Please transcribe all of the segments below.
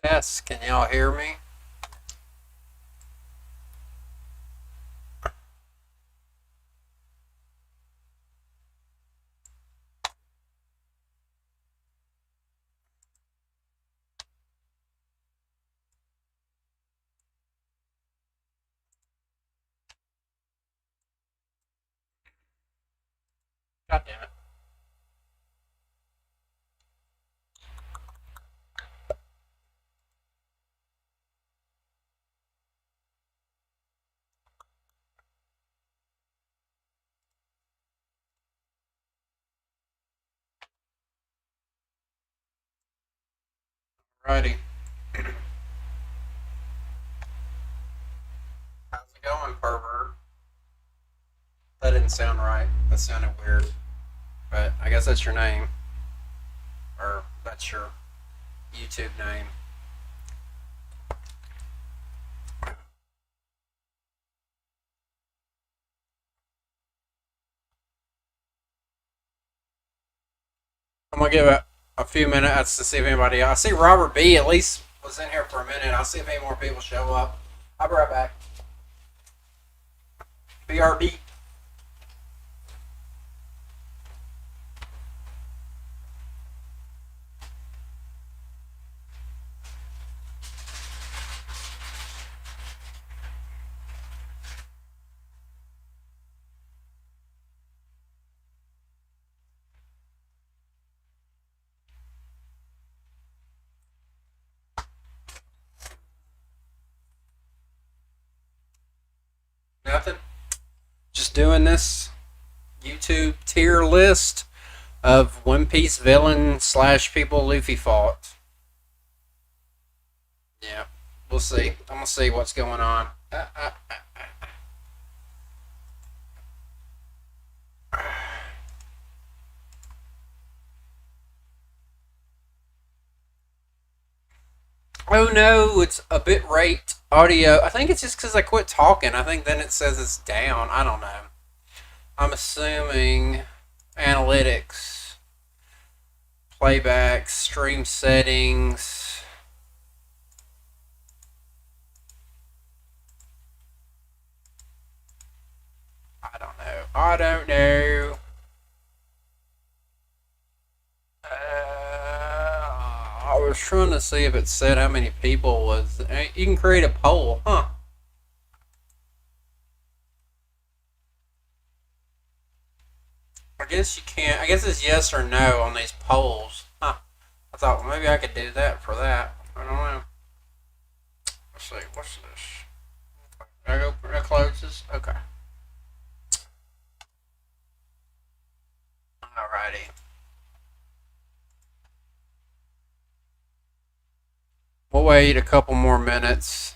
Yes, can y'all hear me? God damn it. Alrighty. How's it going, pervert? That didn't sound right. That sounded weird. But I guess that's your name. Or that's your YouTube name. I'm gonna give it a few minutes to see if anybody else. I see Robert B at least was in here for a minute. I'll see if any more people show up. I'll be right back. BRB. Nothing. Just doing this YouTube tier list of One Piece villain slash people Luffy fought. Yeah, we'll see. I'm gonna see what's going on. Oh no, it's a bit rate audio. I think it's just because I quit talking. I think then it says it's down. I don't know. I'm assuming analytics, playback, stream settings. I don't know. I don't know. I was trying to see if it said how many people was. You can create a poll, huh? I guess you can't. I guess it's yes or no on these polls, huh? I thought well, maybe I could do that for that. I don't know. Let's see. What's this? I go. That closes. Okay. Alrighty. We'll wait a couple more minutes.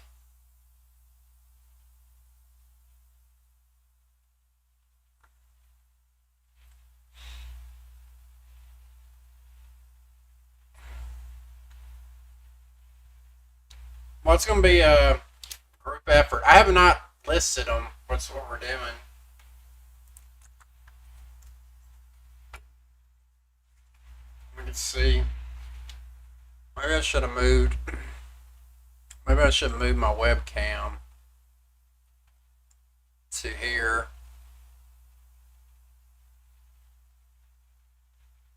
Well, it's going to be a group effort. I have not listed them. What's what we're doing? We can see. Maybe I should have moved. Maybe I should move my webcam to here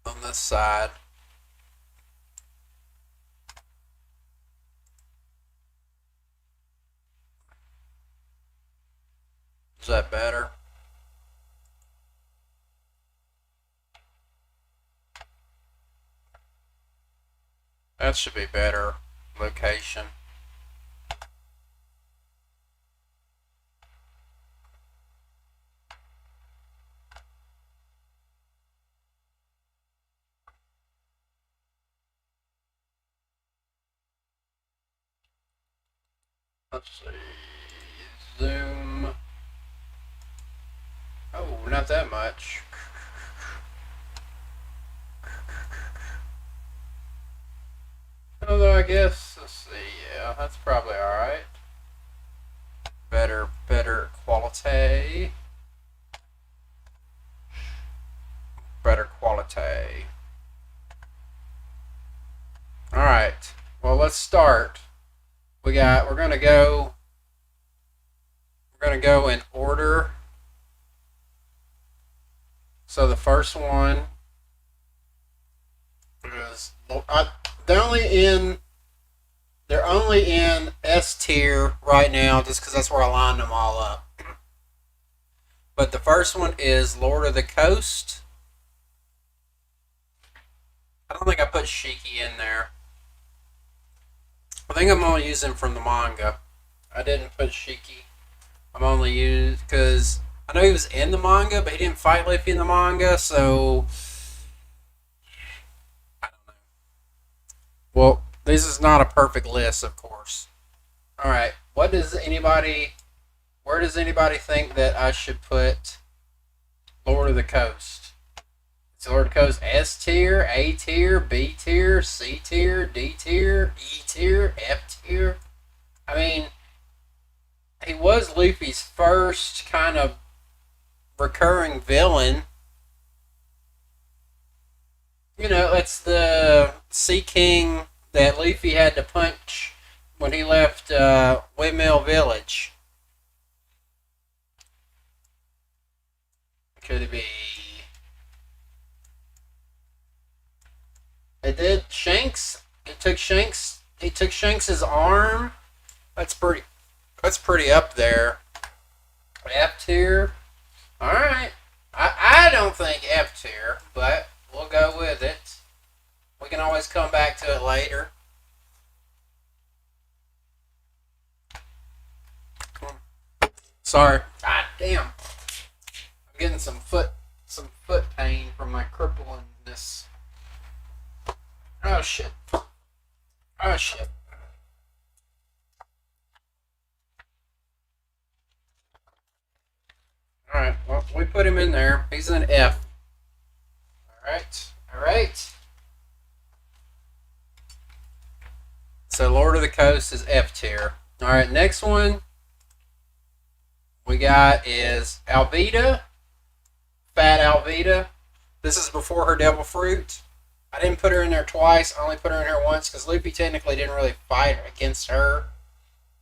on this side. Is that better? That should be better location. Let's see. Zoom. Oh, not that much. Although I guess, let's see, yeah, that's probably alright. Better quality. Better quality. Alright, well let's start. We're gonna go in order. So the first one is they're only in S tier right now, just because that's where I lined them all up. But the first one is Lord of the Coast. I don't think I put Shiki in there. I think I'm only using from the manga. I didn't put Shiki. I'm only using because I know he was in the manga, but he didn't fight Luffy in the manga, so I don't know. Well, this is not a perfect list, of course. All right, where does anybody think that I should put Lord of the Coast? Is Lord of the Coast S tier, A tier, B tier, C tier, D tier, E tier, F tier? I mean, he was Luffy's first kind of recurring villain. You know, it's the Sea King that Luffy had to punch when he left Windmill Village. Could it be? It did Shanks. He took Shanks's arm. That's pretty up there. F tier. All right. I don't think F tier, but we'll go with it. We can always come back to it later. Sorry. God damn. I'm getting some foot pain from my cripplingness. Oh shit. Oh shit. Alright, well, we put him in there. He's an F. Alright. So Lord of the Coast is F tier. Alright, next one we got is Alvida. Fat Alvida. This is before her Devil Fruit. I didn't put her in there twice. I only put her in there once because Luffy technically didn't really fight against her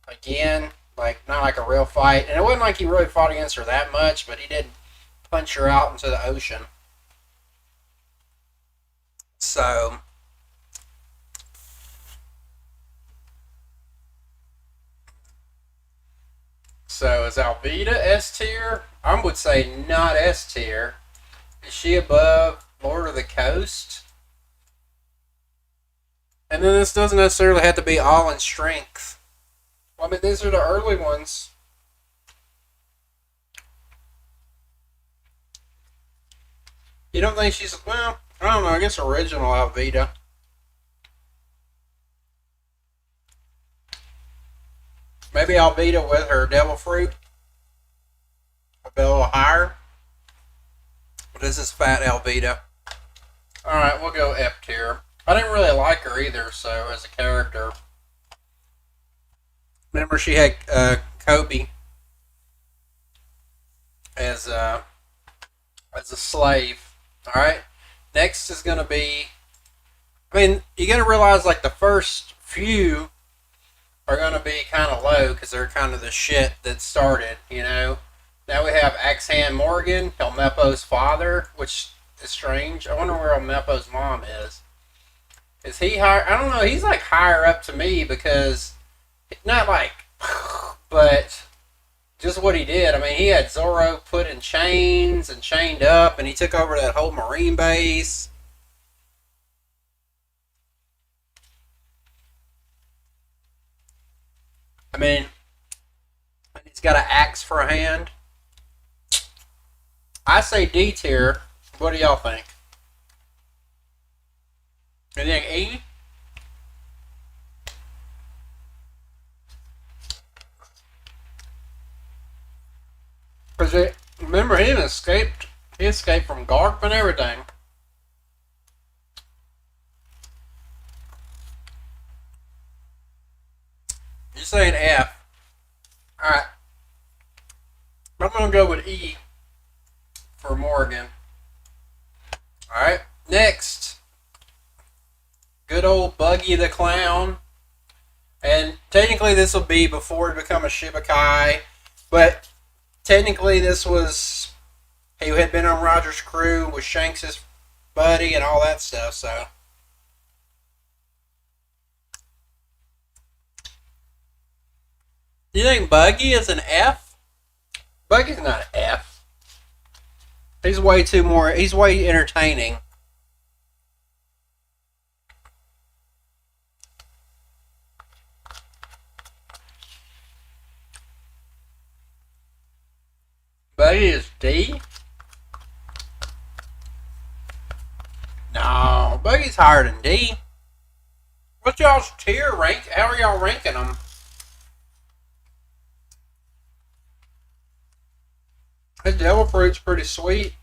again. Like, not like a real fight. And it wasn't like he really fought against her that much, but he did punch her out into the ocean. So is Alvida S tier? I would say not S tier. Is she above Lord of the Coast? And then this doesn't necessarily have to be all in strength. Well, I mean, these are the early ones. You don't think she's... Well, I don't know. I guess original Alvida. Maybe Alvida with her Devil Fruit. A little higher. But this is Fat Alvida. Alright, we'll go F tier. I didn't really like her either, so as a character. Remember she had Kobe as a slave. Alright? Next is going to be... I mean, you got to realize like the first few are going to be kind of low because they're kind of the shit that started, you know? Now we have Axehand Morgan, Helmeppo's father, which is strange. I wonder where Helmeppo's mom is. Is he higher? I don't know. He's like higher up to me because, not like, but just what he did. I mean, he had Zoro put in chains and chained up, and he took over that whole Marine base. I mean, he's got an axe for a hand. I say D tier. What do y'all think? You think E? Because remember, he escaped. He escaped from Garp and everything. You're saying F. Alright. I'm going to go with E for Morgan. Alright. Next. Good old Buggy the Clown. And technically this will be before it become a Shibakai, but technically this was, he had been on Roger's crew, was Shanks' buddy and all that stuff, so. Do you think Buggy is an F? Buggy's not an F. He's way too more, he's way entertaining. Buggy is D? No, Buggy's higher than D. What's y'all's tier rank? How are y'all ranking them? His devil fruit's pretty sweet.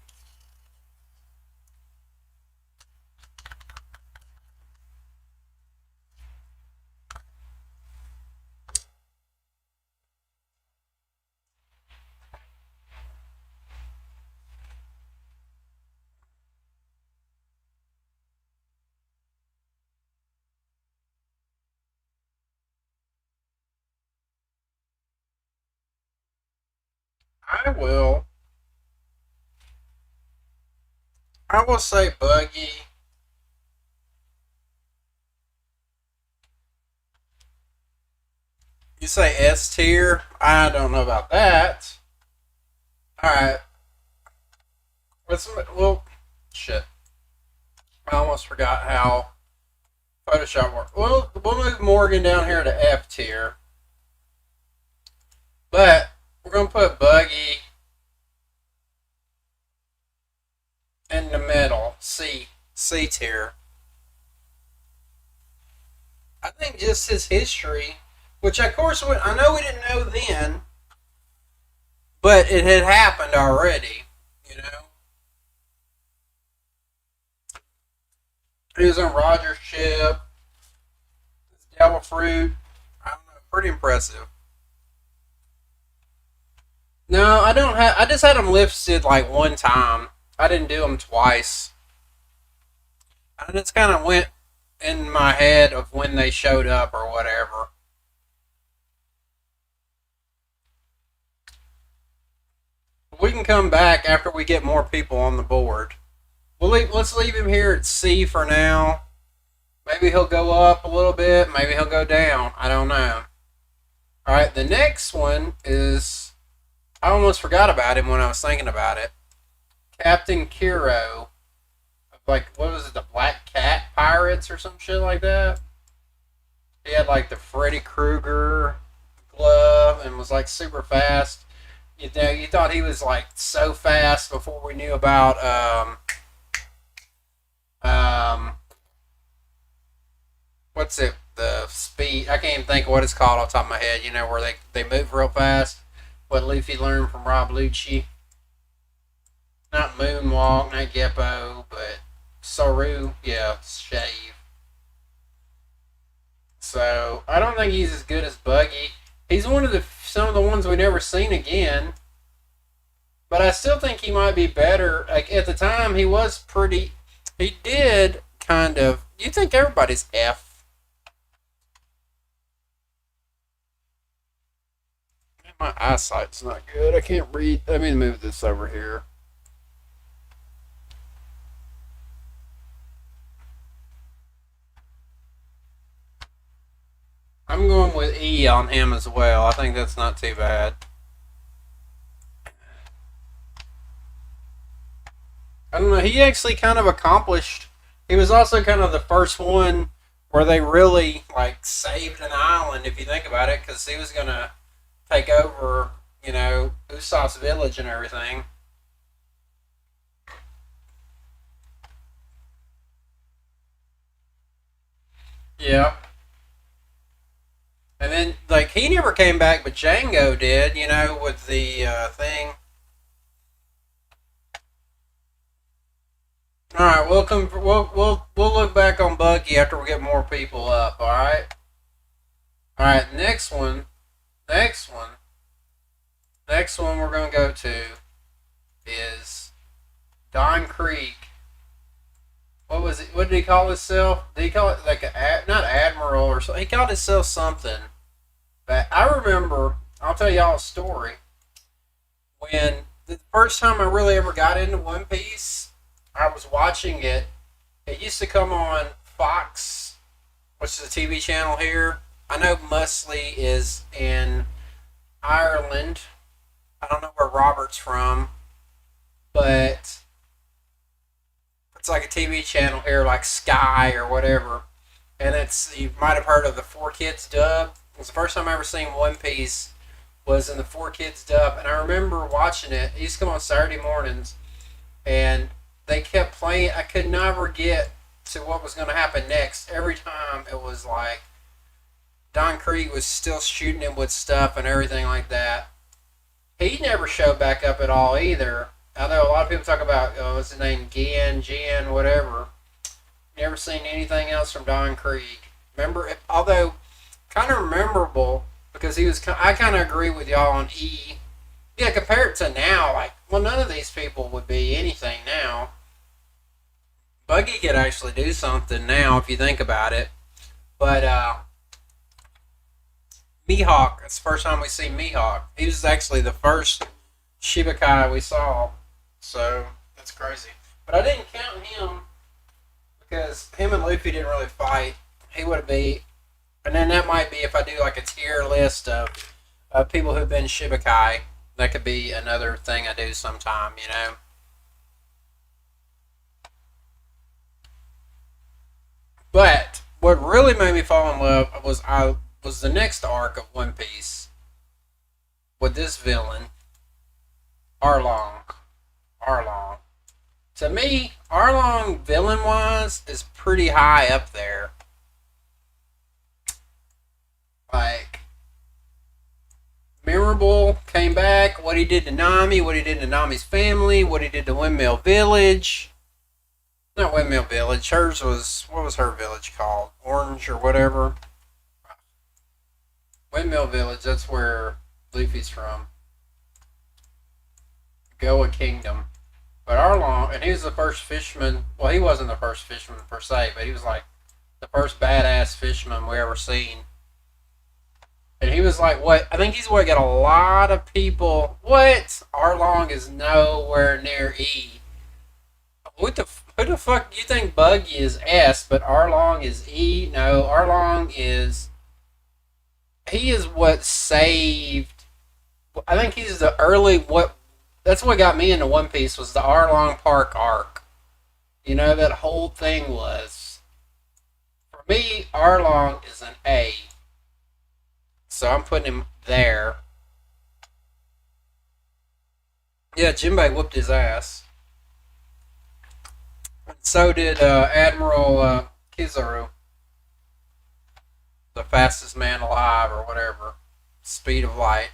I will. I will say Buggy. You say S tier? I don't know about that. Alright. Well, shit. I almost forgot how Photoshop works. Well, we'll move Morgan down here to F tier. But we're going to put Buggy in the middle. C tier. I think just his history, which of course I know we didn't know then, but it had happened already, you know. He was on Roger's ship. Devil fruit. I don't know, pretty impressive. No, I don't have. I just had them lifted like one time. I didn't do them twice. I just kind of went in my head of when they showed up or whatever. We can come back after we get more people on the board. Let's leave him here at C for now. Maybe he'll go up a little bit. Maybe he'll go down. I don't know. Alright, the next one is... I almost forgot about him when I was thinking about it. Captain Kiro. Like, what was it? The Black Cat Pirates or some shit like that? He had like the Freddy Krueger glove and was like super fast. You know, you thought he was like so fast before we knew about what's it, the speed, I can't even think of what it's called off the top of my head, you know, where they move real fast. What Luffy learned from Rob Lucci. Not moonwalk, not Geppo, but Saru, yeah, shave. So I don't think he's as good as Buggy. He's one of some of the ones we never seen again. But I still think he might be better. Like at the time, he was pretty. He did kind of. You think everybody's F? My eyesight's not good. I can't read. Let me move this over here. I'm going with E on him as well. I think that's not too bad. I don't know. He actually kind of accomplished. He was also kind of the first one where they really like saved an island, if you think about it, because he was gonna take over, you know, Usopp's village and everything. Yeah. And then, like, he never came back, but Django did, you know, with the thing. All right, we'll look back on Buggy after we get more people up. All right. All right. Next one. Next one we're gonna go to is Don Creek. what was it? What did he call himself? Did he call it like not admiral or something? He called himself something. But I remember, I'll tell y'all a story. When the first time I really ever got into One Piece, I was watching it. It used to come on Fox, which is a TV channel here. I know Musley is in Ireland. I don't know where Robert's from, but it's like a TV channel here, like Sky or whatever. And it's, you might have heard of the Four Kids dub. It was the first time I ever seen One Piece was in the Four Kids dub, and I remember watching it. It used to come on Saturday mornings, and they kept playing. I could never get to what was going to happen next. Every time it was like Don Krieg was still shooting him with stuff and everything like that. He never showed back up at all either. I know a lot of people talk about, what's his name, Jen, whatever. Never seen anything else from Don Krieg. Remember, although kind of memorable, because he was, I kind of agree with y'all on E. Yeah, compare it to now, like, well, none of these people would be anything now. Buggy could actually do something now, if you think about it. But, Mihawk, it's the first time we see Mihawk. He was actually the first Shibakai we saw. So, that's crazy. But I didn't count him, because him and Luffy didn't really fight. He would be, and then that might be if I do like a tier list of people who've been Shibakai. That could be another thing I do sometime, you know. But what really made me fall in love was the next arc of One Piece with this villain, Arlong. Arlong. To me, Arlong villain-wise is pretty high up there. Like, memorable, came back, what he did to Nami, what he did to Nami's family, what he did to Windmill Village. Not Windmill Village, hers was, what was her village called? Orange or whatever. Windmill Village, that's where Luffy's from. Goa Kingdom. But Arlong, and he was the first fisherman, well, he wasn't the first fisherman per se, but he was like the first badass fisherman we ever seen. And he was like, what? I think he's what got a lot of people. What? Arlong is nowhere near E. Who the fuck do you think Buggy is S, but Arlong is E? No, Arlong is. He is what saved. I think he's the early. That's what got me into One Piece was the Arlong Park arc. You know, that whole thing was. For me, Arlong is an A. So I'm putting him there. Yeah, Jinbei whooped his ass. And so did Admiral Kizaru. The fastest man alive or whatever. Speed of light.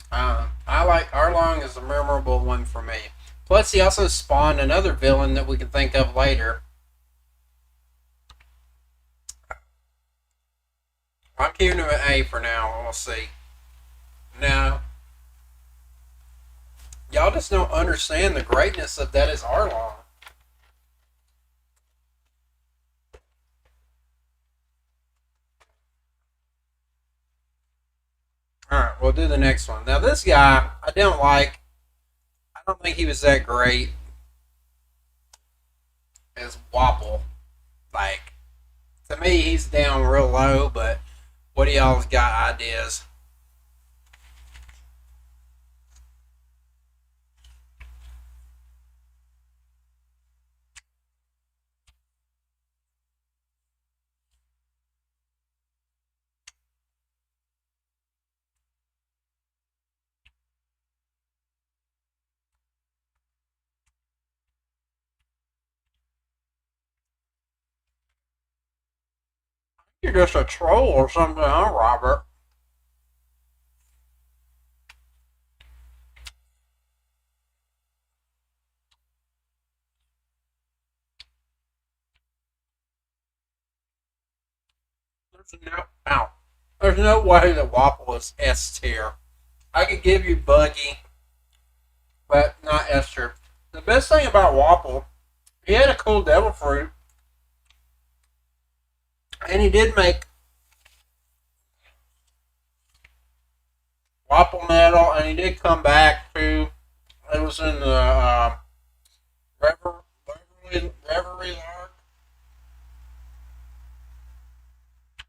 I like Arlong is a memorable one for me. Plus he also spawned another villain that we can think of later. I'm giving him an A for now. We'll see. Now, y'all just don't understand the greatness of that is Arlong. Alright, we'll do the next one. Now, this guy, I don't like. I don't think he was that great as Wapple. Like, to me, he's down real low, but what do y'all got ideas? You're just a troll or something, huh, Robert? There's no way that Wapple is S tier. I could give you Buggy, but not S tier. The best thing about Wapple, he had a cool devil fruit, and he did make Wapple Metal, and he did come back to. It was in the Reverie arc.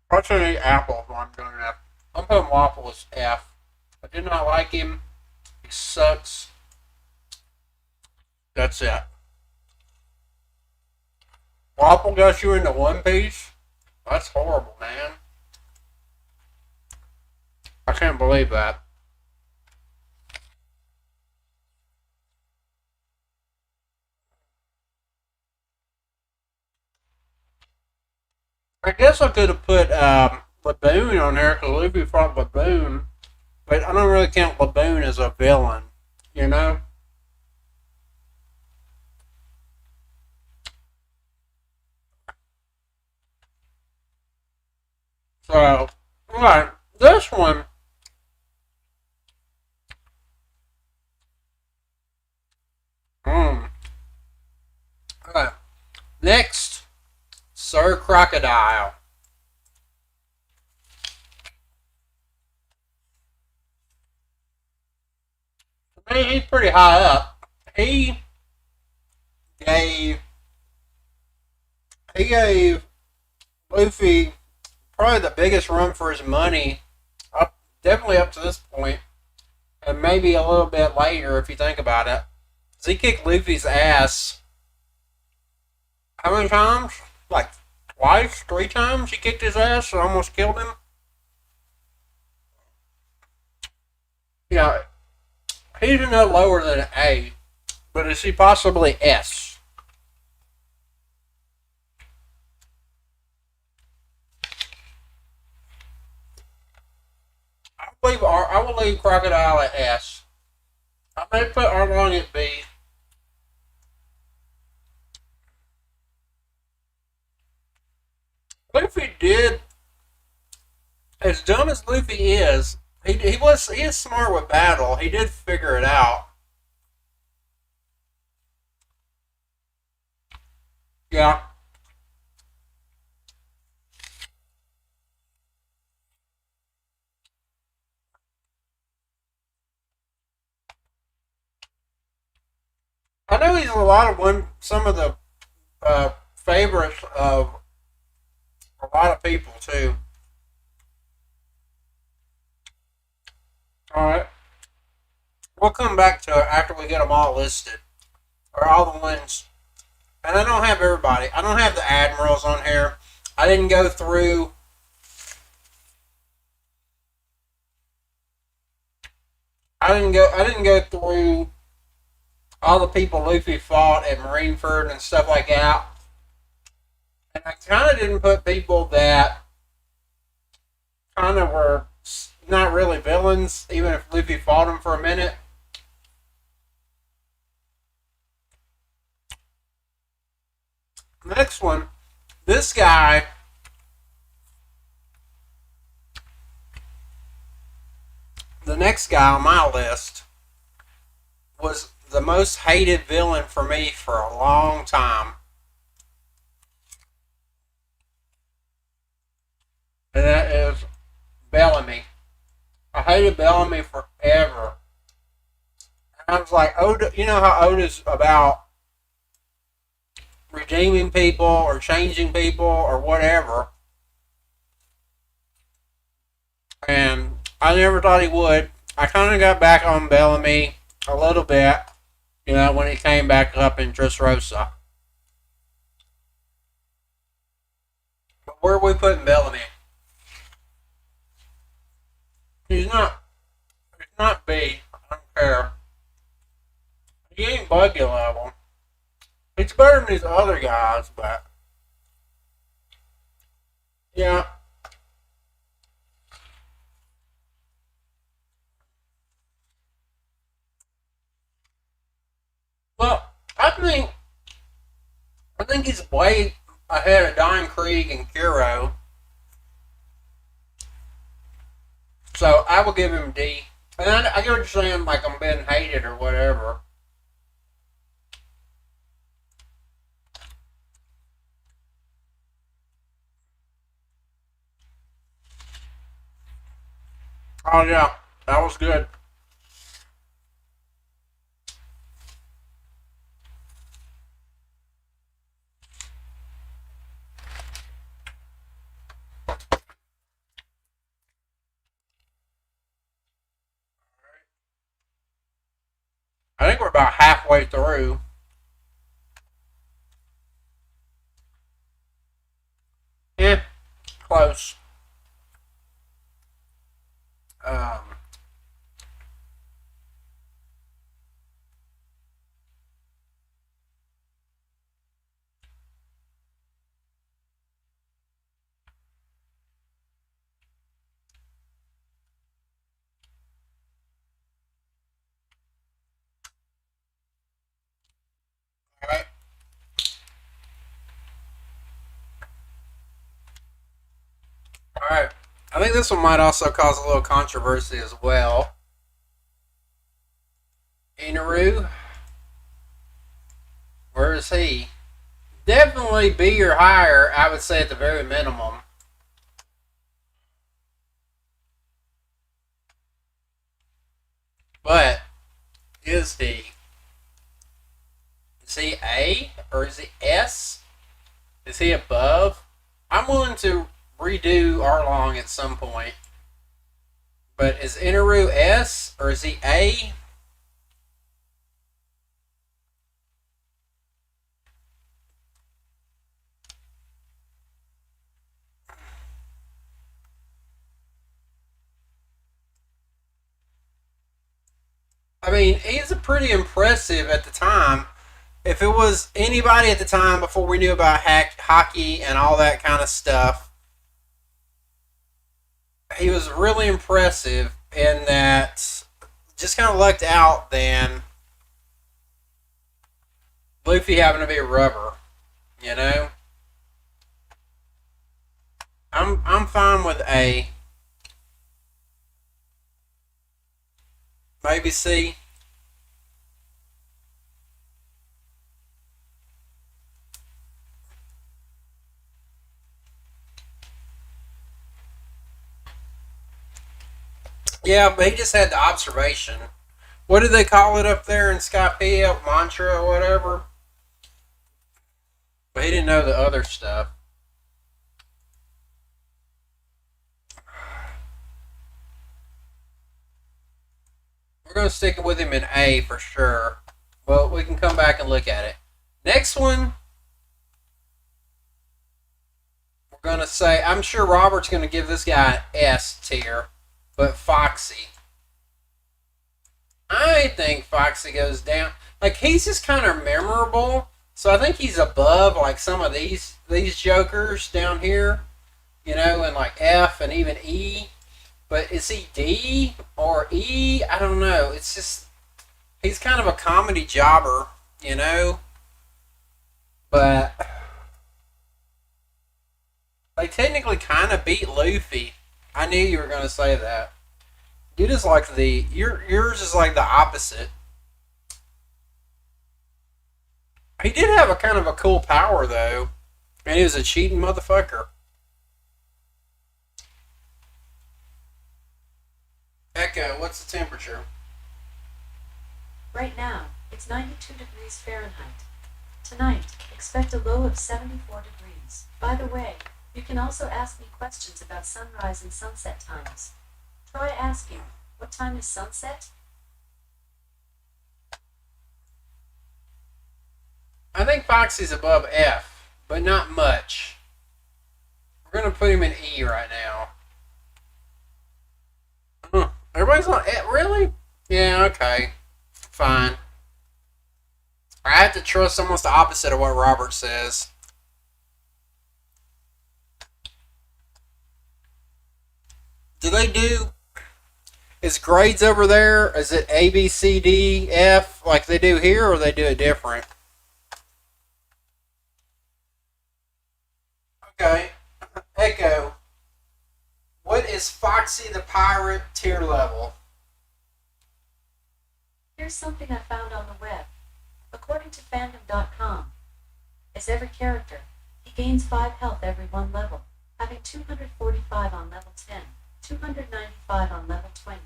What's in the apple? I'm doing that. I'm putting Wapple as F. I did not like him. He sucks. That's it. Wapple got you into One Piece? That's horrible, man. I can't believe that. I guess I could have put Laboon on there because Luffy fought Laboon, but I don't really count Laboon as a villain, you know? So, alright, this one. Alright, next, Sir Crocodile. I mean, he's pretty high up. He gave Luffy probably the biggest run for his money, definitely up to this point, and maybe a little bit later if you think about it. He kicked Luffy's ass how many times? Like twice, 3 times he kicked his ass and almost killed him. Yeah, he's no lower than an A, but is he possibly S? I will leave Crocodile at S. I may put Arlong at B. Luffy did, as dumb as Luffy is, he is smart with battle. He did figure it out. Yeah. I know he's some of the favorites of a lot of people too. All right, we'll come back to it after we get them all listed, or all the ones. And I don't have everybody. I don't have the admirals on here. I didn't go through. I didn't go through all the people Luffy fought at Marineford and stuff like that. And I kind of didn't put people that kind of were not really villains, even if Luffy fought them for a minute. Next one, this guy. The next guy on my list was the most hated villain for me for a long time. And that is Bellamy. I hated Bellamy forever. And I was like, Oda, you know how Oda's about redeeming people or changing people or whatever. And I never thought he would. I kind of got back on Bellamy a little bit, you know, when he came back up in Dressrosa. But where are we putting Bellamy? He's not B. I don't care. He ain't buggy level. He's better than these other guys, but yeah. Well, I think he's way ahead of Don Krieg and Kiro. So I will give him D. And I get what you're saying, like I'm being hated or whatever. Oh yeah, that was good. I think we're about halfway through. Yeah, close. Um, all right. All right. I think this one might also cause a little controversy as well. Inaru, where is he? Definitely B or higher, I would say at the very minimum. But is he? Is he A or is he S? Is he above? I'm willing to redo Arlong at some point. But is Inaru S or is he A? I mean, he's a pretty impressive at the time. If it was anybody at the time before we knew about hockey and all that kind of stuff, he was really impressive in that just kind of lucked out then Luffy having to be a rubber, you know? I'm fine with A. Maybe C. Yeah, but he just had the observation. What did they call it up there in Skypiea? Mantra or whatever? But he didn't know the other stuff. We're going to stick it with him in A for sure. Well, we can come back and look at it. Next one, we're going to say, I'm sure Robert's going to give this guy an S tier, but Foxy. I think Foxy goes down. Like, he's just kind of memorable. So I think he's above, like, some of these jokers down here. You know, and like F and even E. But is he D or E? I don't know. It's just, he's kind of a comedy jobber, you know? But they technically kind of beat Luffy. I knew you were going to say that. You just like yours is like the opposite. He did have a kind of a cool power though, and he was a cheating motherfucker. Echo, what's the temperature? Right now, it's 92 degrees Fahrenheit. Tonight, expect a low of 74 degrees. By the way, you can also ask me questions about sunrise and sunset times. Try asking, what time is sunset? I think Foxy's above F, but not much. We're gonna put him in E right now. Everybody's on F, really? Yeah, okay. Fine. I have to trust almost the opposite of what Robert says. Do they do is grades over there? Is it A, B, C, D, F like they do here, or they do it different? Okay. Echo. What is Foxy the Pirate tier level? Here's something I found on the web. According to fandom.com, as every character, he gains 5 health every 1 level, having 245 on level 10, 295 on level 20,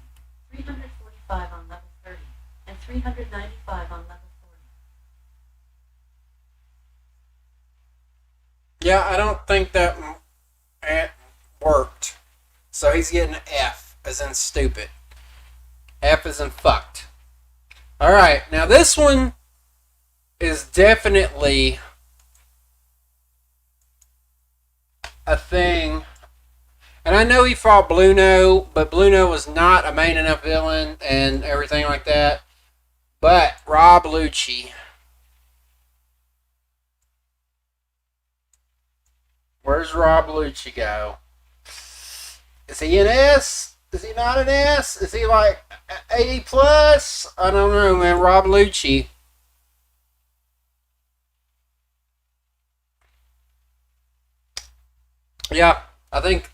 345 on level 30, and 395 on level 40. Yeah, I don't think that worked. So he's getting an F, as in stupid. F as in fucked. Alright, now this one is definitely a thing. And I know he fought Bluno, but Bluno was not a main enough villain and everything like that. But Rob Lucci. Where's Rob Lucci go? Is he an S? Is he not an S? Is he like 80 plus? I don't know, man. Rob Lucci. Yeah, I think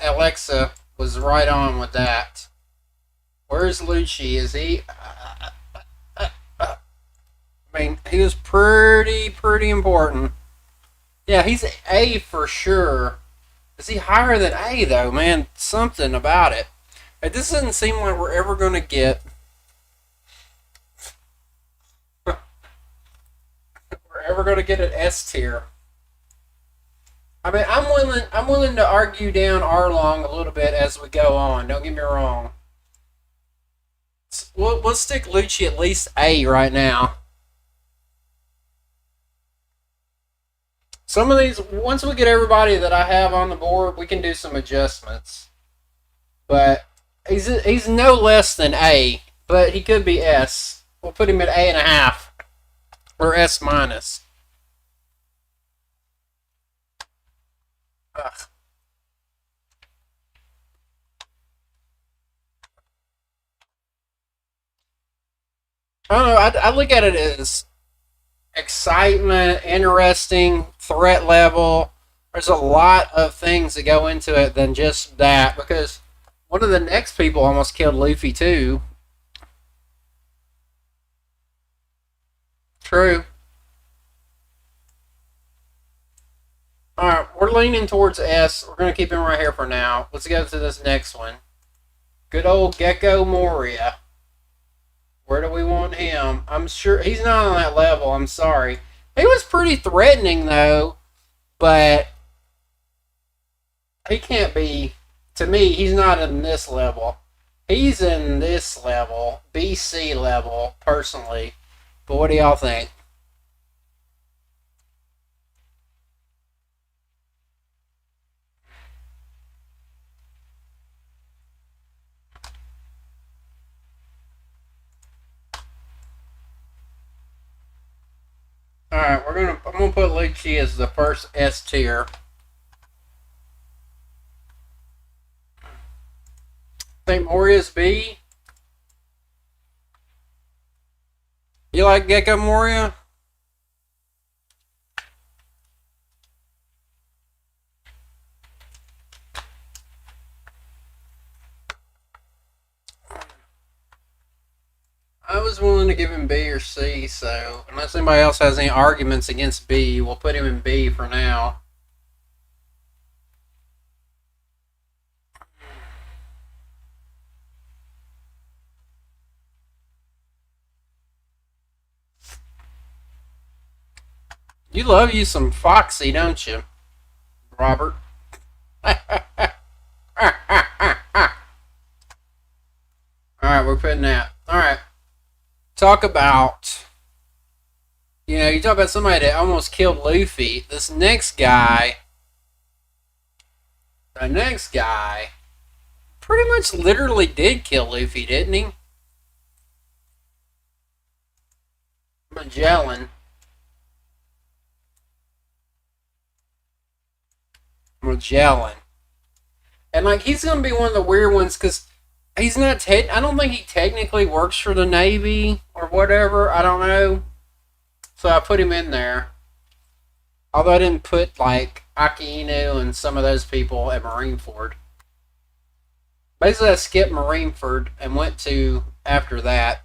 Alexa was right on with that. Where's Lucci? Is he? I mean, he was pretty important. Yeah, he's A for sure. Is he higher than A though, man? Something about it. This doesn't seem like we're ever gonna get. We're ever gonna get an S tier. I mean, I'm willing to argue down Arlong a little bit as we go on. Don't get me wrong. We'll stick Lucci at least A right now. Some of these, once we get everybody that I have on the board, we can do some adjustments. But he's no less than A, but he could be S. We'll put him at A.5 or S minus. Ugh. I don't know. I look at it as excitement, interesting, threat level. There's a lot of things that go into it than just that, because one of the next people almost killed Luffy too. True. Alright, we're leaning towards S. We're going to keep him right here for now. Let's go to this next one. Good old Gecko Moria. Where do we want him? I'm sure he's not on that level. I'm sorry. He was pretty threatening, though. But he can't be. To me, he's not in this level. He's in this level. BC level, personally. But what do y'all think? Alright, I'm gonna put Lucci as the first S tier. Think Moria's B? You like Gecko Moria? I was willing to give him B or C, so unless anybody else has any arguments against B, we'll put him in B for now. You love you some Foxy, don't you, Robert? Alright, we're putting that. Alright. Talk about, you talk about somebody that almost killed Luffy. This next guy, pretty much literally did kill Luffy, didn't he? Magellan. And, he's going to be one of the weird ones, because he's not, I don't think he technically works for the Navy, or whatever, I don't know. So I put him in there. Although I didn't put, Aki Inu and some of those people at Marineford. Basically, I skipped Marineford and went to after that.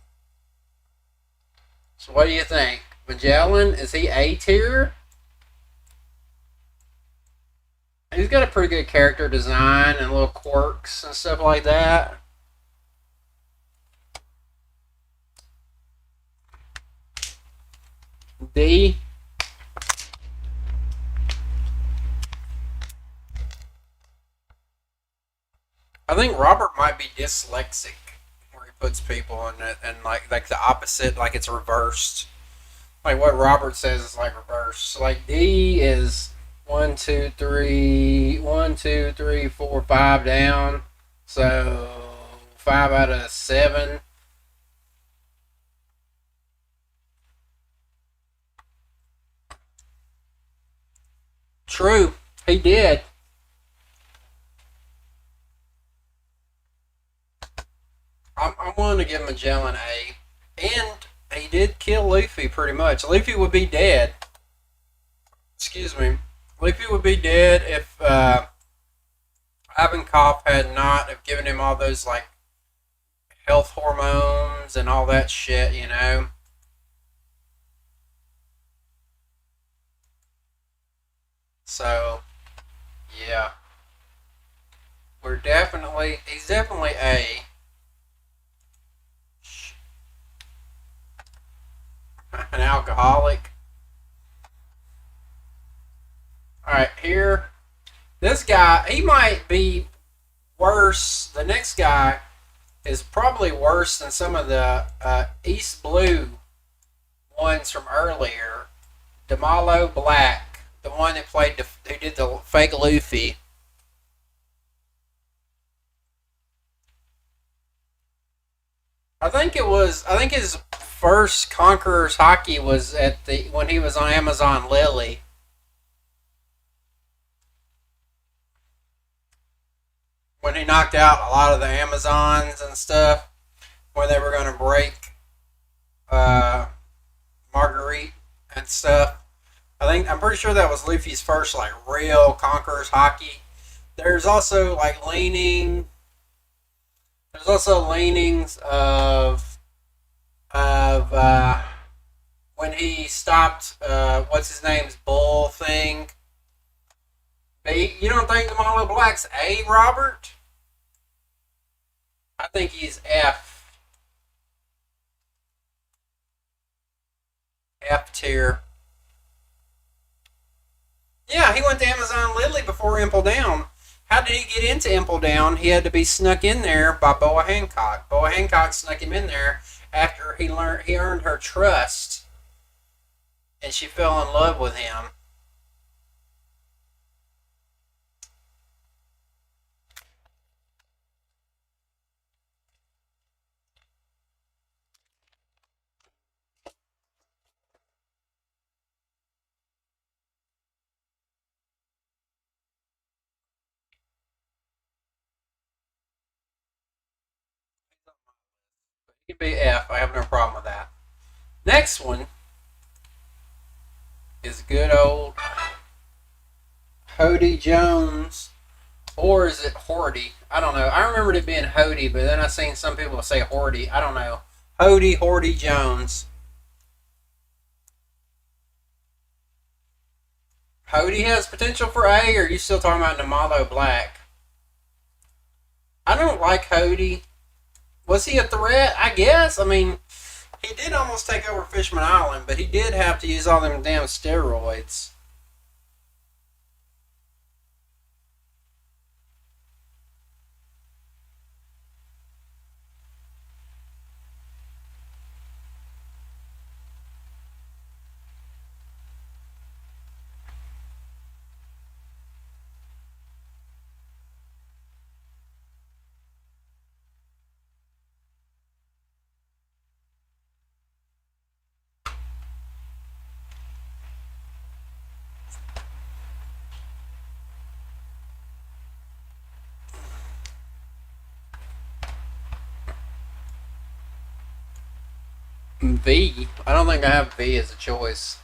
So what do you think? Magellan, is he A tier? He's got a pretty good character design and little quirks and stuff like that. D. I think Robert might be dyslexic, where he puts people in it, and like the opposite, like it's reversed. Like what Robert says is like reversed. So like D is 5 down. So 5 out of 7. True, he did. I'm willing to give Magellan A. And he did kill Luffy pretty much. Luffy would be dead. Excuse me. Luffy would be dead if Ivankov had not have given him all those like health hormones and all that shit, you know. So, yeah. He's definitely A. An alcoholic. Alright, here. This guy, he might be worse. The next guy is probably worse than some of the East Blue ones from earlier. Damalo Black, the one that who did the fake Luffy. I think his first Conqueror's Hockey was when he was on Amazon Lily. When he knocked out a lot of the Amazons and stuff, when they were going to break Marguerite and stuff. I'm pretty sure that was Luffy's first like real Conqueror's Hockey. There's also like leanings of when he stopped what's his name's bull thing. B. You don't think the Malo Black's A, Robert? I think he's F. F tier. Yeah, he went to Amazon Lily before Impel Down. How did he get into Impel Down? He had to be snuck in there by Boa Hancock. Boa Hancock snuck him in there after he earned her trust, and she fell in love with him. He can be F. I have no problem with that. Next one is good old Hody Jones. Or is it Horty? I don't know. I remembered it being Hody, but then I seen some people say Horty. I don't know. Horty Jones. Hody has potential for A, or are you still talking about Namalo Black? I don't like Hody. Was he a threat? I guess. I mean, he did almost take over Fishman Island, but he did have to use all them damn steroids. V. I don't think I have V as a choice.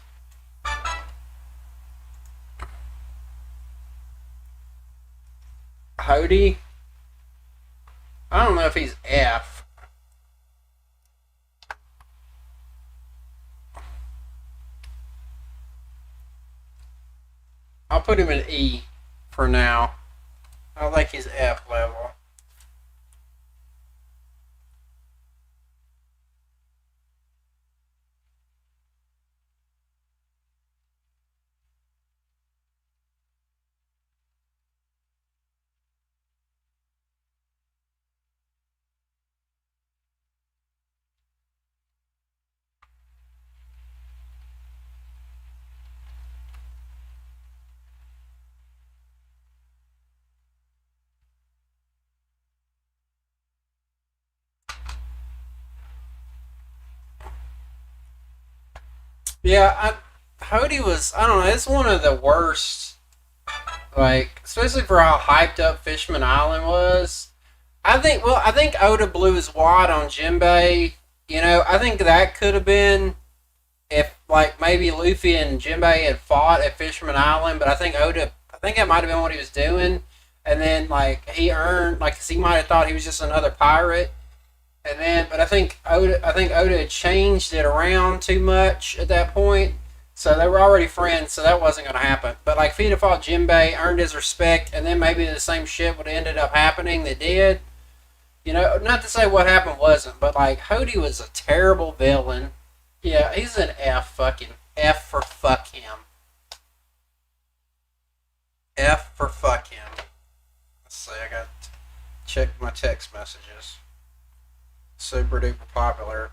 Hody. I don't know if he's F. I'll put him in E for now. I don't think he's F level. Yeah, Hody was, I don't know, it's one of the worst, like, especially for how hyped up Fishman Island was. I think Oda blew his wad on Jinbei. You know, I think that could have been if, like, maybe Luffy and Jinbei had fought at Fisherman Island, but I think that might have been what he was doing. And then, like, he earned, like, 'cause he might have thought he was just another pirate. And then, but I think Oda had changed it around too much at that point. So they were already friends, so that wasn't going to happen. But like, if he'd have fought Jinbei, earned his respect, and then maybe the same shit would have ended up happening that did. You know, not to say what happened wasn't, but like, Hody was a terrible villain. Yeah, he's an F. Fucking F for fuck him. F for fuck him. Let's see, I got to check my text messages. Super duper popular.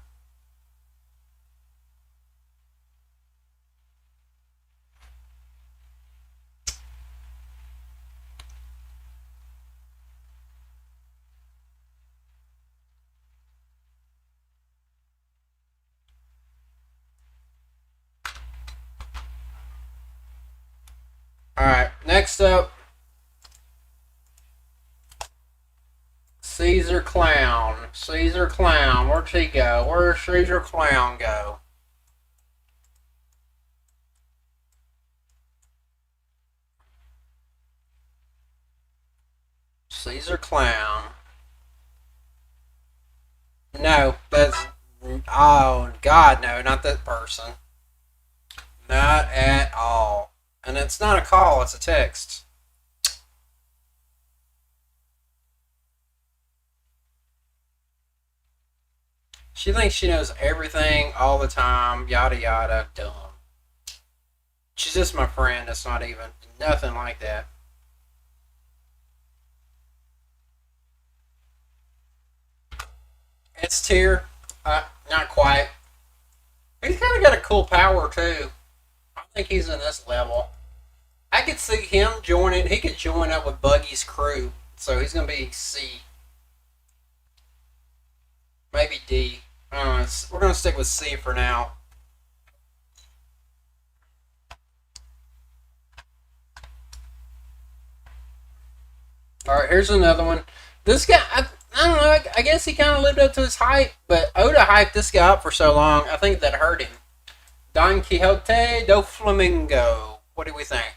Alright, next up, Caesar Clown. Caesar Clown, where'd he go? Where'd Caesar Clown go? Caesar Clown. No, that's, oh God, no, not that person. Not at all. And it's not a call, it's a text. She thinks she knows everything all the time, yada yada, dumb. She's just my friend, it's not even, nothing like that. It's tier, not quite. He's kind of got a cool power too. I think he's in this level. I could see him joining. He could join up with Buggy's crew, so he's gonna be C, maybe D. I don't know. We're gonna stick with C for now. All right, here's another one. This guy, I don't know. I guess he kind of lived up to his hype, but Oda hyped this guy up for so long. I think that hurt him. Don Quixote Doflamingo. What do we think?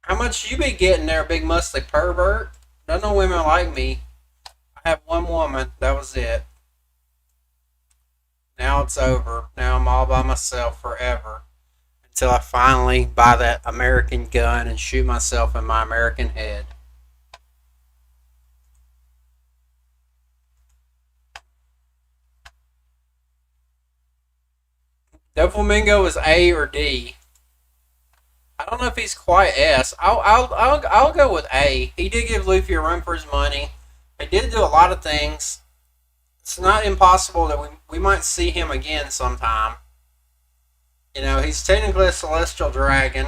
How much you be getting there, big muscly pervert? Don't no women like me. I have one woman. That was it. Now it's over. Now I'm all by myself forever. Until I finally buy that American gun and shoot myself in my American head. Doflamingo is A or D. I don't know if he's quite S. I'll go with A. He did give Luffy a run for his money. He did do a lot of things. It's not impossible that we might see him again sometime. You know, he's technically a celestial dragon.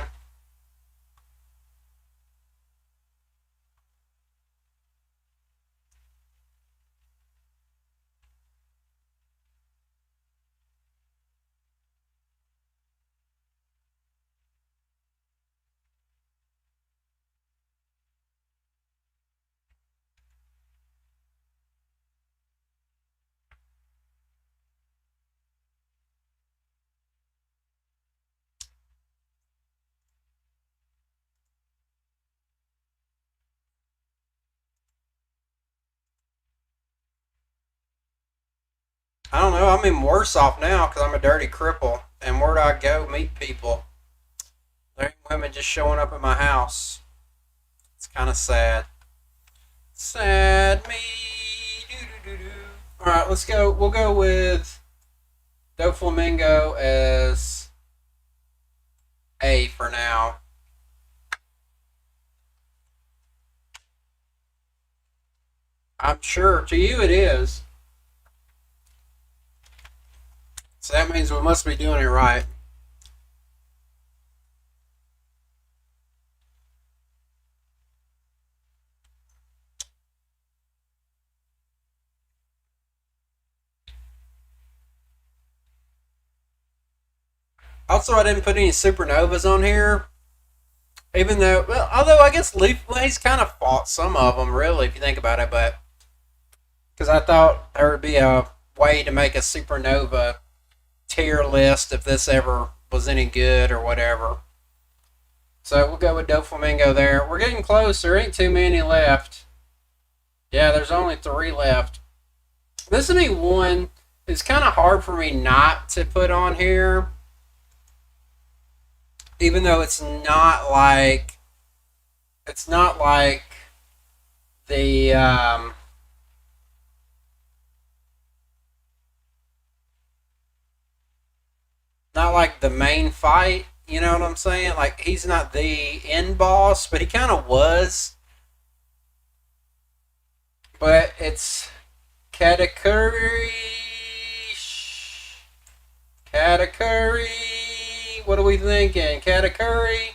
I don't know. I'm even worse off now because I'm a dirty cripple. And where do I go meet people? There ain't women just showing up at my house. It's kind of sad. Sad me. Alright, let's go. We'll go with Doflamingo as A for now. I'm sure to you it is. So that means we must be doing it right. Also, I didn't put any supernovas on here. Even though, well, although I guess he's kind of fought some of them, really, if you think about it, but because I thought there would be a way to make a supernova tier list if this ever was any good or whatever. So we'll go with Doflamingo there. We're getting close. There ain't too many left. Yeah, there's only 3 left. This would be one. It's kind of hard for me not to put on here. Even though it's not like the not like the main fight, you know what I'm saying? Like he's not the end boss, but he kind of was. But it's Katakuri. What are we thinking? Katakuri?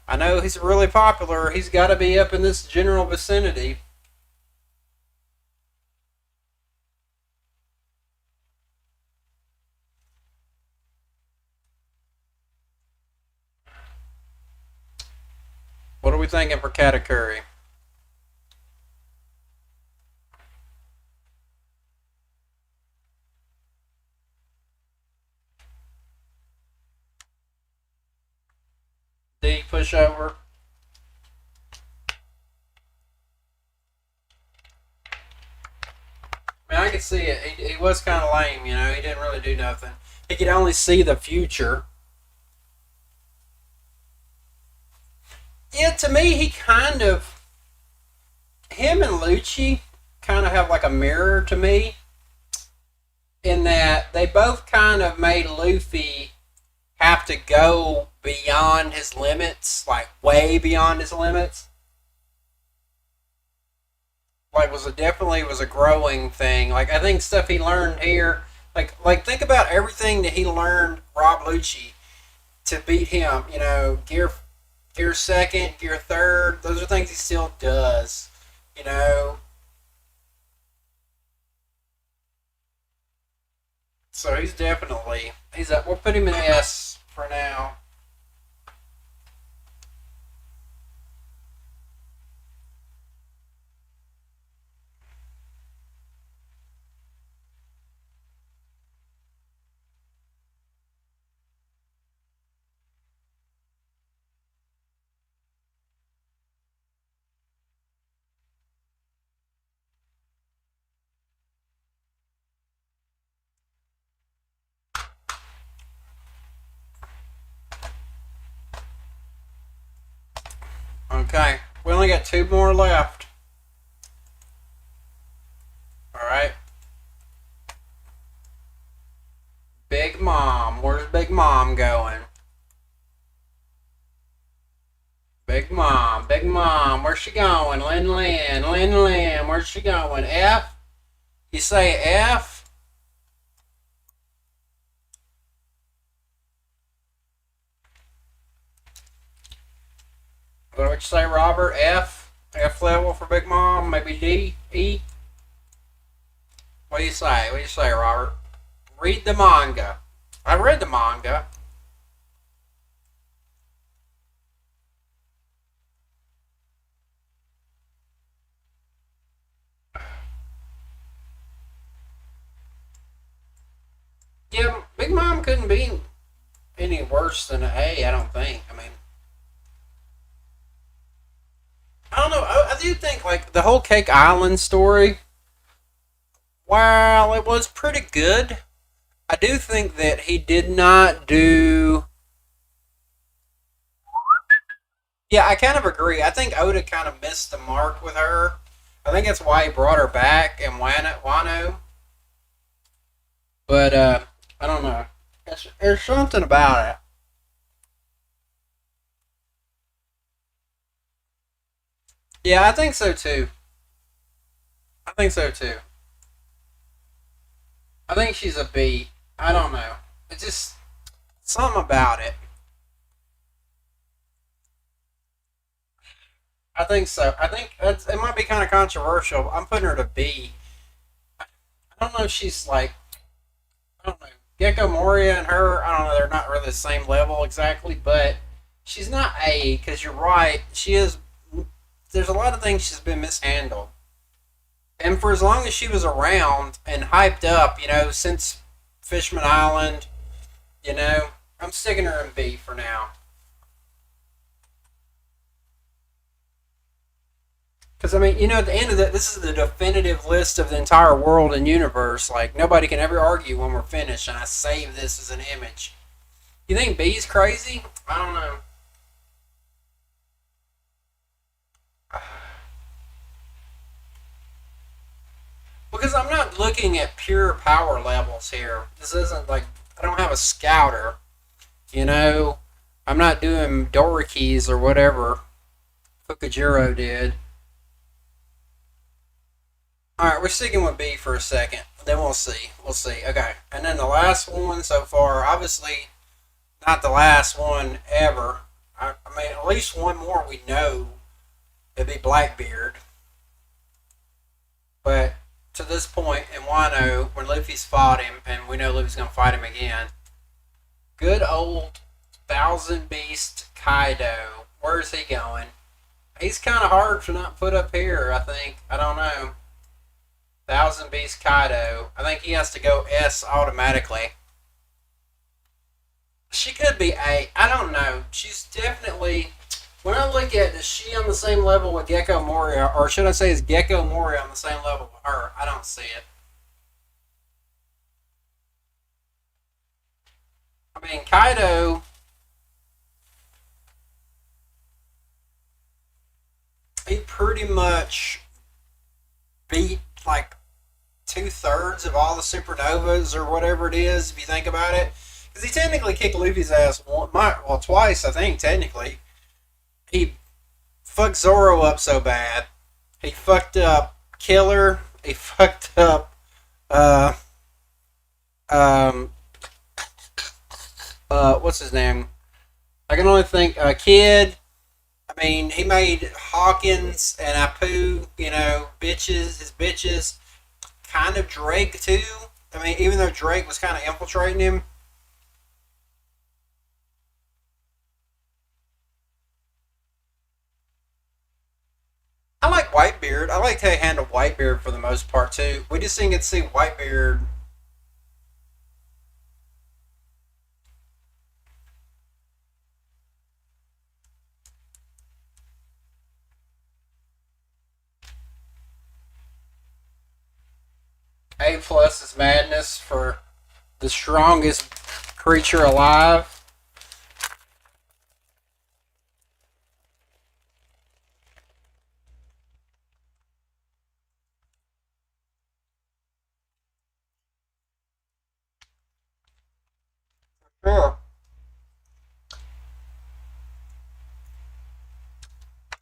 I know he's really popular. He's got to be up in this general vicinity. What are we thinking for Katakuri? D pushover. I mean, I could see it. He was kind of lame, you know. He didn't really do nothing. He could only see the future. Yeah, to me, him and Lucci kind of have like a mirror to me, in that they both kind of made Luffy have to go beyond his limits, like way beyond his limits. Like definitely was a growing thing. Like I think stuff he learned here, like think about everything that he learned Rob Lucci to beat him. You know, gear second, gear third. Those are things he still does. You know. So he's up. We'll put him in S for now. Okay, we only got 2 more left. Alright. Big Mom. Where's Big Mom going? Big Mom. Big Mom. Where's she going? Lin Lin. Lin Lin. Where's she going? F? You say F? What would you say, Robert? F? F level for Big Mom? Maybe D? E? What do you say? What do you say, Robert? Read the manga. I read the manga. Yeah, Big Mom couldn't be any worse than an A, I don't think. I mean, I don't know. I do think, like, the whole Cake Island story, while it was pretty good, I do think that he did not do Yeah, I kind of agree. I think Oda kind of missed the mark with her. I think that's why he brought her back and Wano. But I don't know. There's something about it. Yeah, I think so too. I think so too. I think she's a B. I don't know. It's just something about it. I think so. I think it might be kind of controversial. I'm putting her to B. I don't know if she's like, I don't know. Gecko Moria and her, I don't know, they're not really the same level exactly, but she's not A because you're right. She is. There's a lot of things she's been mishandled. And for as long as she was around and hyped up, since Fishman Island, I'm sticking her in B for now. Because I mean, at the end of this is the definitive list of the entire world and universe. Like nobody can ever argue when we're finished, and I save this as an image. You think B's crazy? I don't know. Because I'm not looking at pure power levels here. This isn't like I don't have a scouter. You know, I'm not doing Dorikis or whatever Fukujiro did. All right, we're sticking with B for a second. Then we'll see. We'll see. Okay, and then the last one so far, obviously not the last one ever. I mean, at least one more we know. It'd be Blackbeard. But to this point in Wano, when Luffy's fought him, and we know Luffy's gonna fight him again, good old Thousand Beast Kaido. Where's he going? He's kind of hard to not put up here. I think. I don't know. Thousand Beast Kaido. I think he has to go S automatically. She could be A. I don't know. She's definitely. When I look at it, is she on the same level with Gecko Moria, or should I say, is Gecko Moria on the same level with her? I don't see it. I mean, Kaido. He pretty much beat like 2/3 of all the supernovas or whatever it is. If you think about it, because he technically kicked Luffy's ass twice. I think technically he fucked Zoro up so bad. He fucked up Killer. He fucked up uh um what's his name? I can only think Kid. I mean, he made Hawkins and Apu, bitches, his bitches. Kind of Drake too. I mean, even though Drake was kind of infiltrating him. I like Whitebeard. I like how he handled Whitebeard for the most part too. We just didn't get to see Whitebeard. A plus is madness for the strongest creature alive. Sure.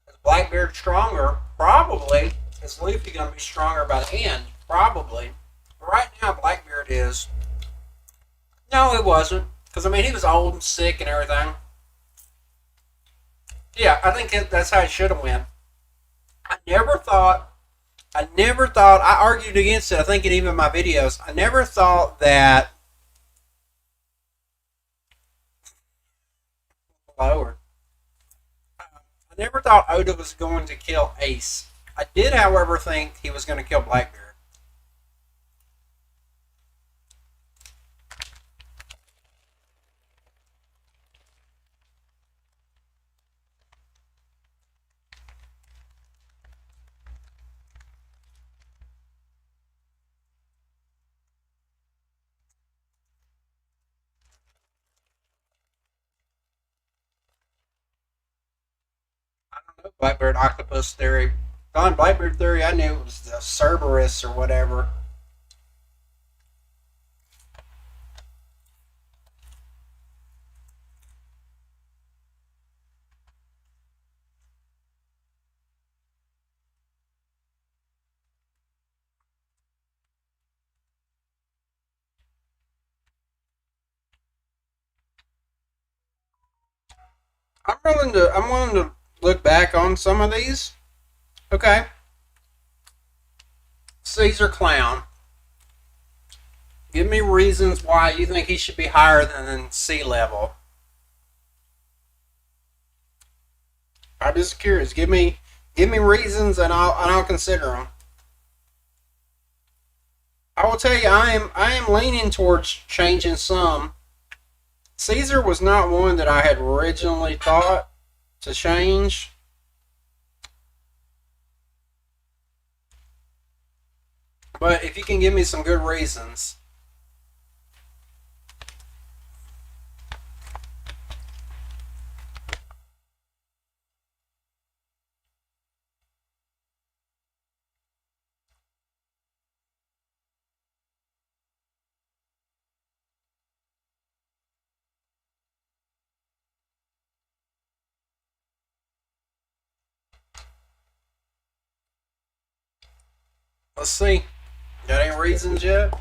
Is Blackbeard stronger? Probably. Is Luffy going to be stronger by the end? Probably. But right now, Blackbeard is. No, it wasn't. Because, I mean, he was old and sick and everything. Yeah, I think that's how it should have went. I never thought. I argued against it, I think in even my videos. I never thought that. Lower. I never thought Oda was going to kill Ace. I did, however, think he was going to kill Blackbeard. Blackbeard octopus theory. On Blackbeard theory, I knew it was the Cerberus or whatever. I'm willing to look back on some of these. Okay. Caesar Clown. Give me reasons why you think he should be higher than sea level. I'm just curious. Give me reasons, and I'll consider them. I will tell you, I am leaning towards changing some. Caesar was not one that I had originally thought to change. But if you can give me some good reasons. Let's see. Got any reasons yet?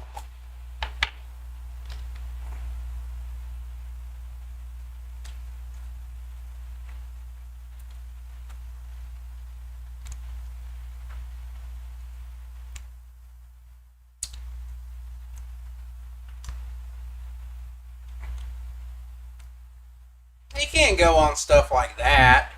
You can't go on stuff like that.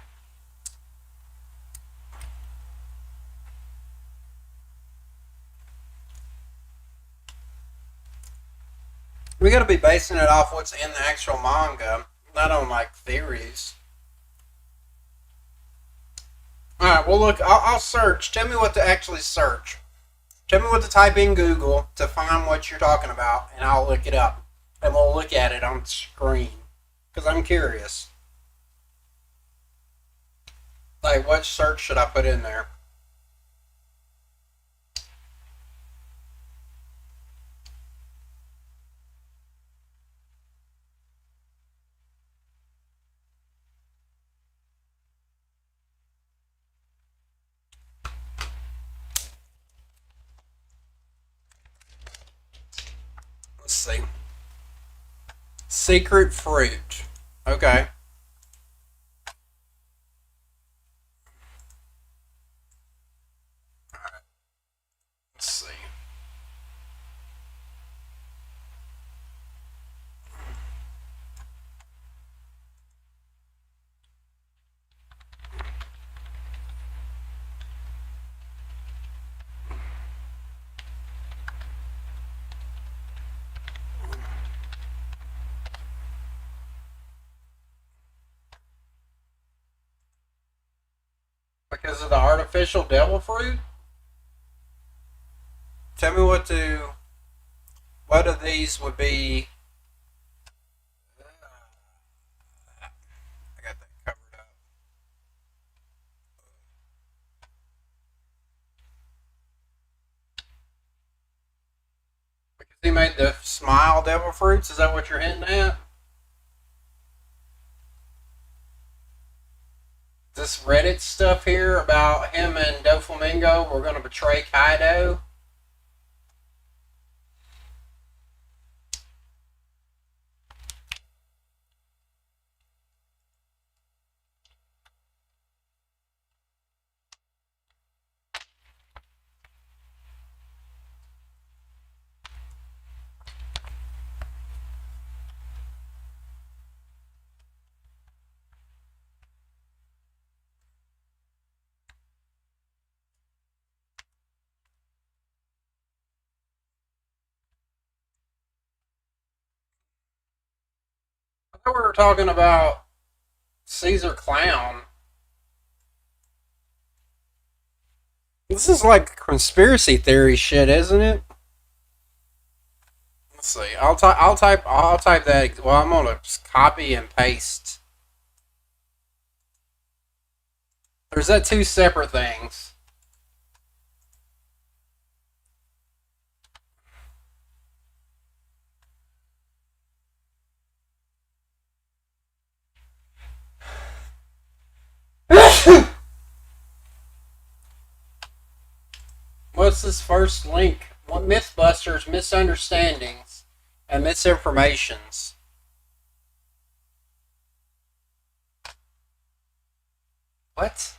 We gotta be basing it off what's in the actual manga, not on like theories. Alright, well look, I'll search. Tell me what to actually search. Tell me what to type in Google to find what you're talking about, and I'll look it up. And we'll look at it on the screen. Because I'm curious. Like, what search should I put in there? Let's see. Secret fruit. Okay. Let's see. Because of the artificial devil fruit? Tell me what of these would be. I got that covered up. Because he made the smile devil fruits? Is that what you're hinting at? This Reddit stuff here about him and Doflamingo were going to betray Kaido? I thought we were talking about Caesar Clown. This is like conspiracy theory shit, isn't it? Let's see. I'll type that. Well, I'm gonna copy and paste Or is that two separate things? What's this first link? What Mythbusters, misunderstandings, and misinformations? What?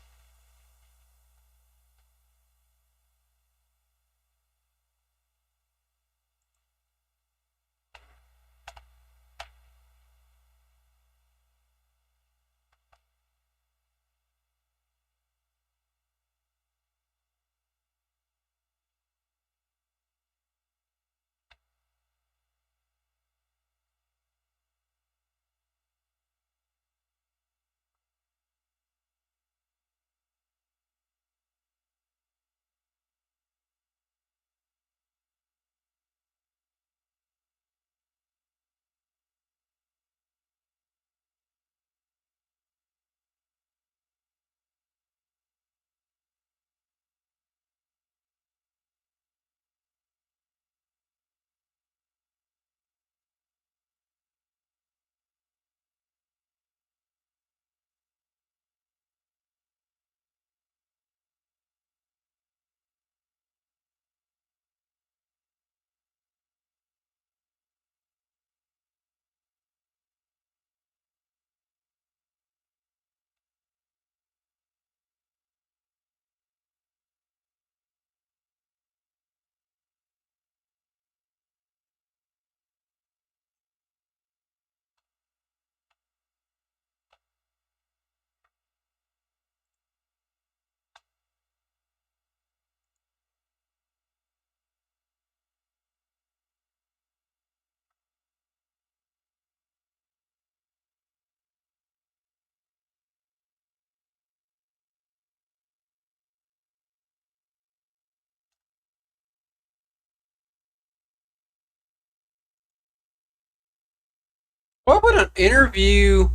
What would an interview?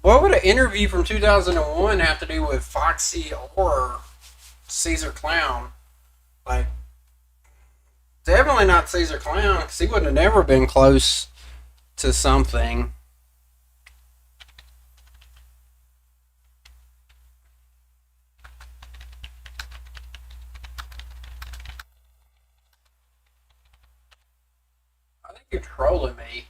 What would an interview from 2001 have to do with Foxy or Caesar Clown? Like, definitely not Caesar Clown, because he would have never been close to something. I think you're trolling me.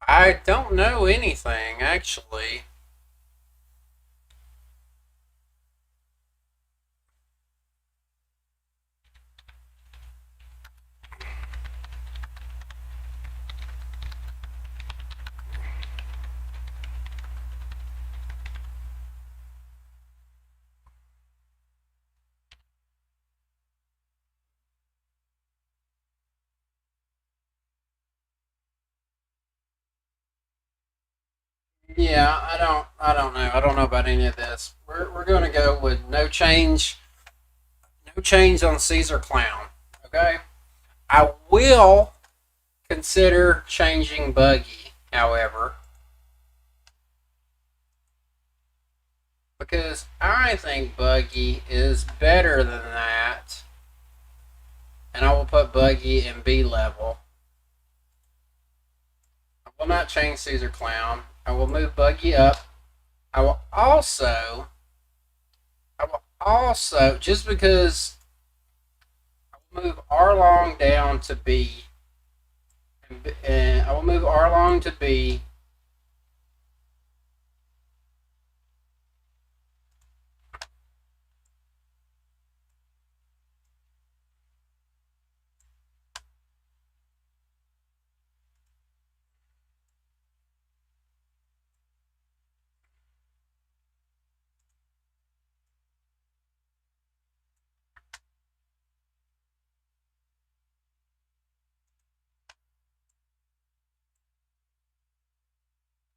I don't know anything, actually. Yeah, I don't know. I don't know about any of this. We're going to go with no change. No change on Caesar Clown. Okay? I will consider changing Buggy, however, because I think Buggy is better than that, and I will put Buggy in B level. I will not change Caesar Clown. I will move Buggy up. I will also, just because I will move Arlong down to B, and I will move Arlong to B.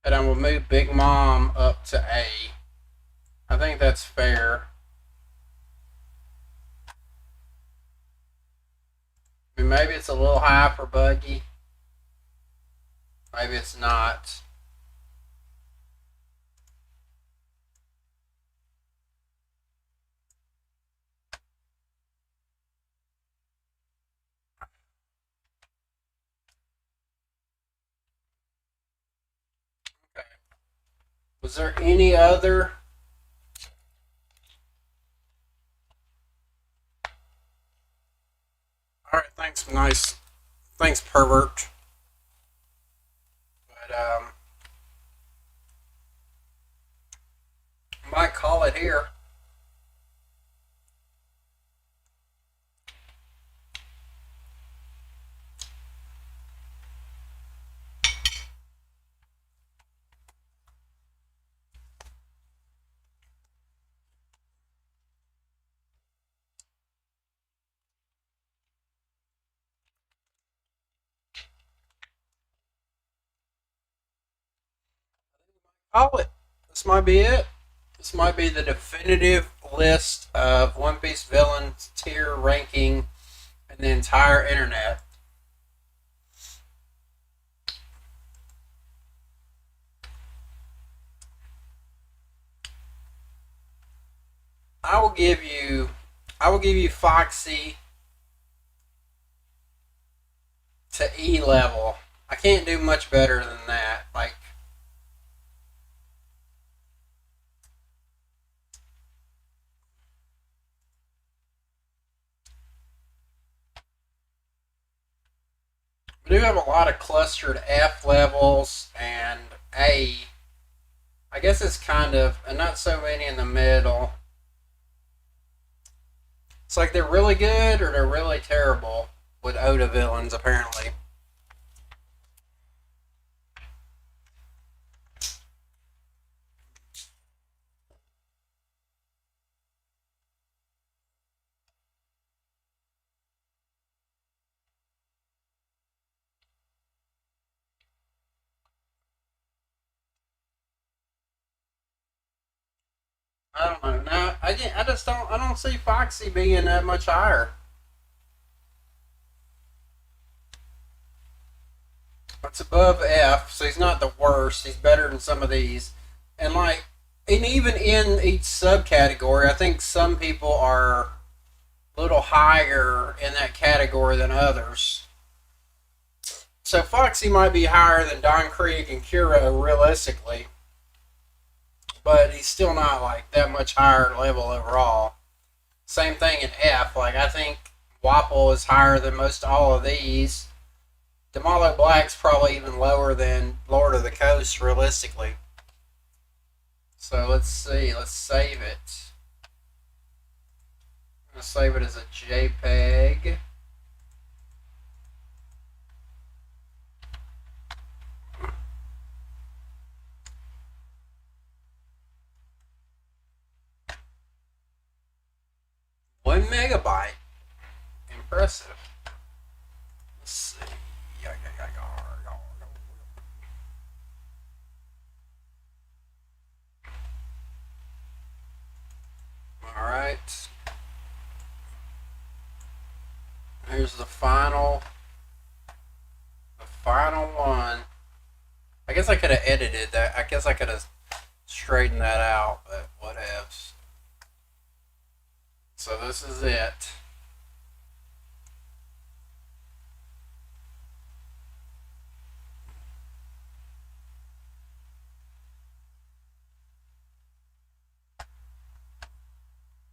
And I will move Big Mom up to A. I think that's fair. mean, maybe it's a little high for Buggy. Maybe it's not. Okay. Was there any other? All right, thanks, nice. Thanks, pervert. But might call it here. Call it. This might be it. This might be the definitive list of One Piece villains tier ranking in the entire internet. I will give you Foxy to E level. I can't do much better than that. Like, we do have a lot of clustered F levels and A. I guess it's kind of, and not so many in the middle. It's like they're really good or they're really terrible with Oda villains, apparently. I don't know. No, I don't see Foxy being that much higher. It's above F, so he's not the worst. He's better than some of these. And like, and even in each subcategory, I think some people are a little higher in that category than others. So Foxy might be higher than Don Krieg and Kiro realistically, but he's still not like that much higher level overall. Same thing in F. Like, I think Wapple is higher than most all of these. Demalo Black's probably even lower than Lord of the Coast realistically. So let's see. Let's save it. I'm going to save it as a JPEG. One megabyte. Impressive. Let's see. Alright. Here's the final one. I guess I could have edited that. I guess I could have straightened that out, but whatevs. So this is it.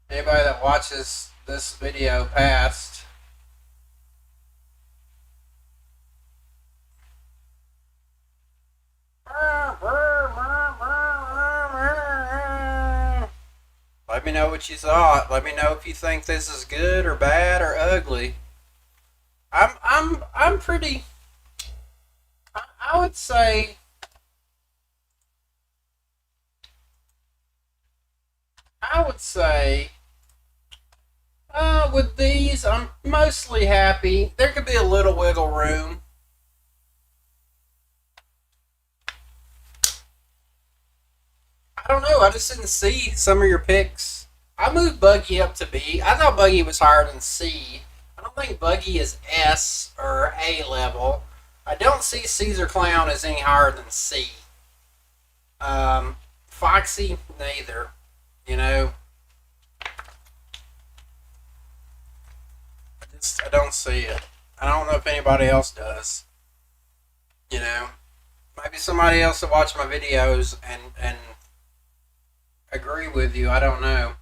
Anybody that watches this video past, let me know what you thought. Let me know if you think this is good or bad or ugly. I'm pretty. I would say. With these, I'm mostly happy. There could be a little wiggle room. I don't know. I just didn't see some of your picks. I moved Buggy up to B. I thought Buggy was higher than C. I don't think Buggy is S or A level. I don't see Caesar Clown as any higher than C. Foxy, neither. You know, I don't see it. I don't know if anybody else does. You know, maybe somebody else that watch my videos and agree with you. I don't know.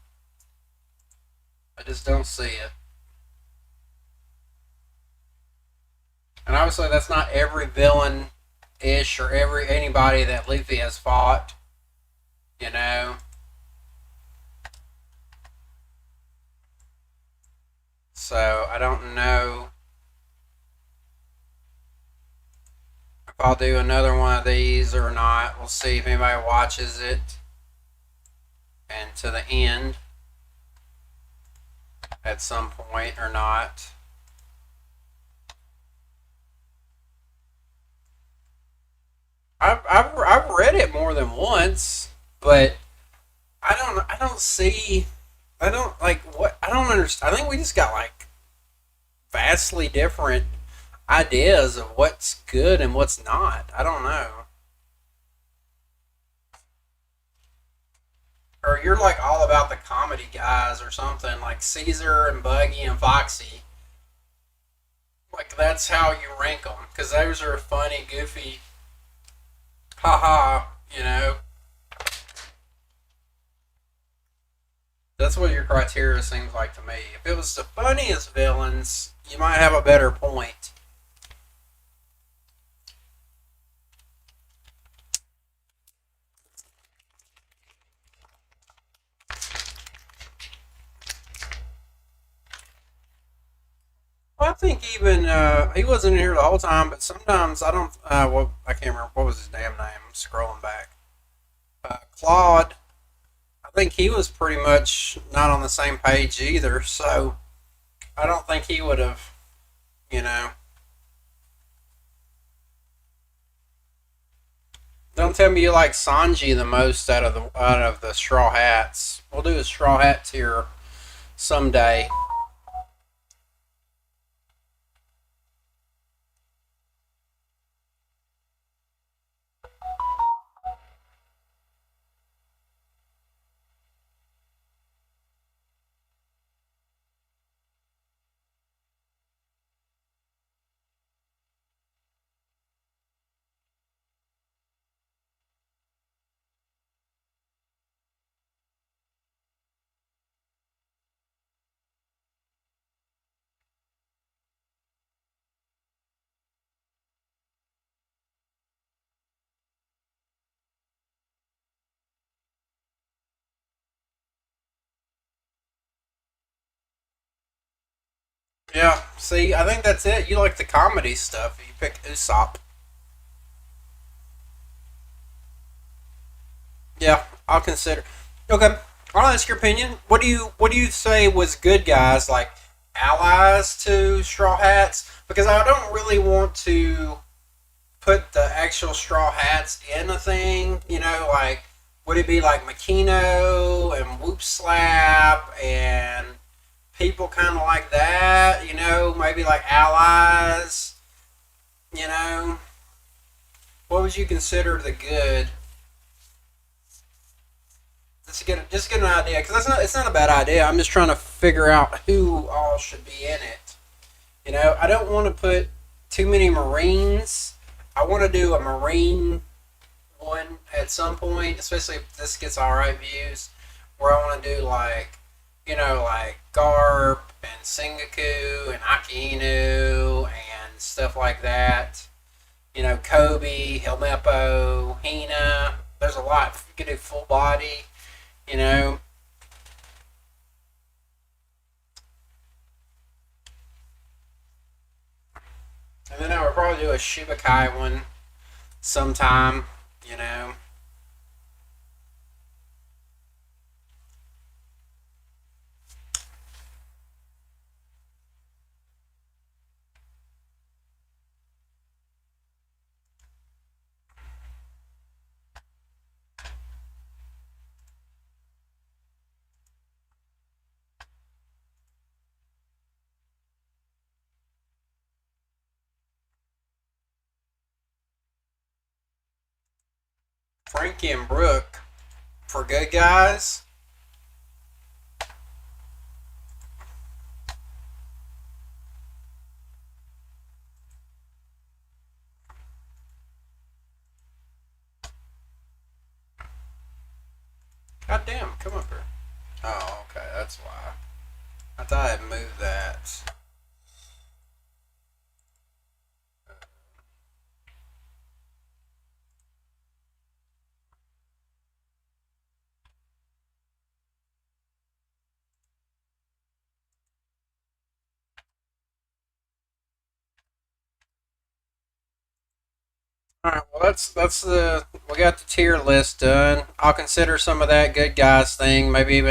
I just don't see it. And obviously, that's not every villain ish or anybody that Luffy has fought. You know. So I don't know if I'll do another one of these or not. We'll see if anybody watches it and to the end at some point or not. I've read it more than once, but I don't see I don't like what I don't understand. I think we just got like vastly different ideas of what's good and what's not. I don't know. Or you're like all about the comedy guys or something like Caesar and Buggy and Foxy. Like that's how you rank them because those are funny, goofy, haha. You know, that's what your criteria seems like to me. If it was the funniest villains, you might have a better point. Well, I think even he wasn't here the whole time, but sometimes I don't. Well, I can't remember what was his damn name. I'm scrolling back. Claude. I think he was pretty much not on the same page either. So I don't think he would have. You know. Don't tell me you like Sanji the most out of the Straw Hats. We'll do a Straw Hat tier someday. Yeah, see, I think that's it. You like the comedy stuff. You pick Usopp. Yeah, I'll consider. Okay, I'll ask your opinion. What do you say was good guys like allies to Straw Hats? Because I don't really want to put the actual Straw Hats in a thing. You know, like would it be like Makino and Whoop Slap and people kind of like that? You know, maybe like allies. You know, what would you consider the good? Just get an idea because it's not a bad idea. I'm just trying to figure out who all should be in it. You know, I don't want to put too many Marines. I want to do a Marine one at some point, especially if this gets alright views, where I want to do like, you know, like Garp and Sengoku and Akainu and stuff like that. You know, Kobe, Helmeppo, Hina. There's a lot. You could do full body. You know, and then I would probably do a Shibakai one sometime. You know, Frankie and Brooke for good guys. God damn, come up here. Oh, okay, that's why. I thought I'd move that. Alright, well we got the tier list done. I'll consider some of that good guys thing. Maybe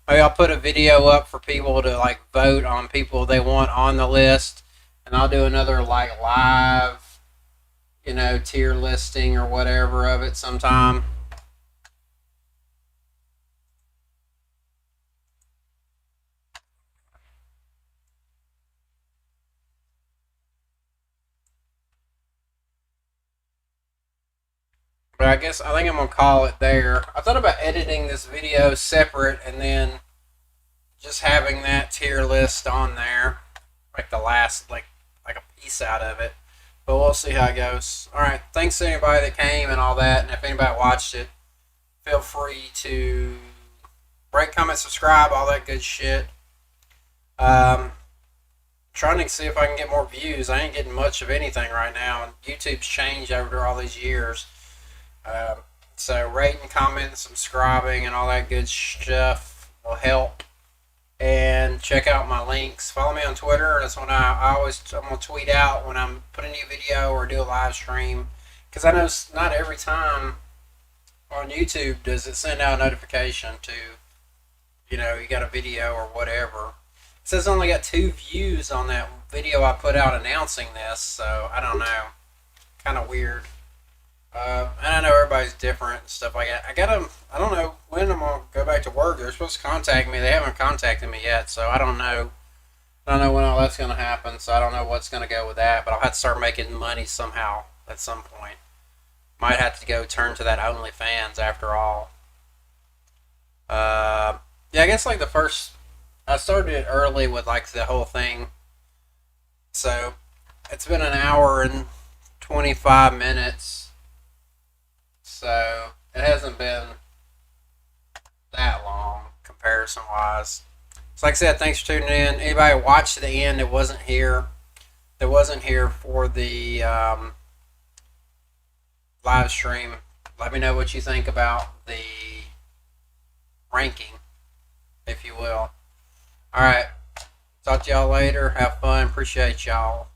I'll put a video up for people to like vote on people they want on the list, and I'll do another like live, tier listing or whatever of it sometime. But I think I'm gonna call it there. I thought about editing this video separate and then just having that tier list on there, like the last like a piece out of it. But we'll see how it goes. All right, thanks to anybody that came and all that, and if anybody watched it, feel free to rate, comment, subscribe, all that good shit. Trying to see if I can get more views. I ain't getting much of anything right now, and YouTube's changed over all these years. So rating, commenting, subscribing, and all that good stuff will help. And check out my links. Follow me on Twitter. That's when I'm gonna tweet out when I'm putting a new video or do a live stream. Because I know not every time on YouTube does it send out a notification to, you got a video or whatever. It says I only got 2 views on that video I put out announcing this, so I don't know. Kind of weird. And I know everybody's different and stuff like that. I don't know when I'm going to go back to work. They're supposed to contact me. They haven't contacted me yet, so I don't know. I don't know when all that's going to happen, so I don't know what's going to go with that. But I'll have to start making money somehow at some point. Might have to go turn to that OnlyFans after all. Yeah, I guess like I started it early with like the whole thing. So it's been an hour and 25 minutes. So it hasn't been that long comparison wise. So like I said, thanks for tuning in. Anybody who watched to the end that wasn't here for the live stream, let me know what you think about the ranking, if you will. Alright, talk to y'all later. Have fun. Appreciate y'all.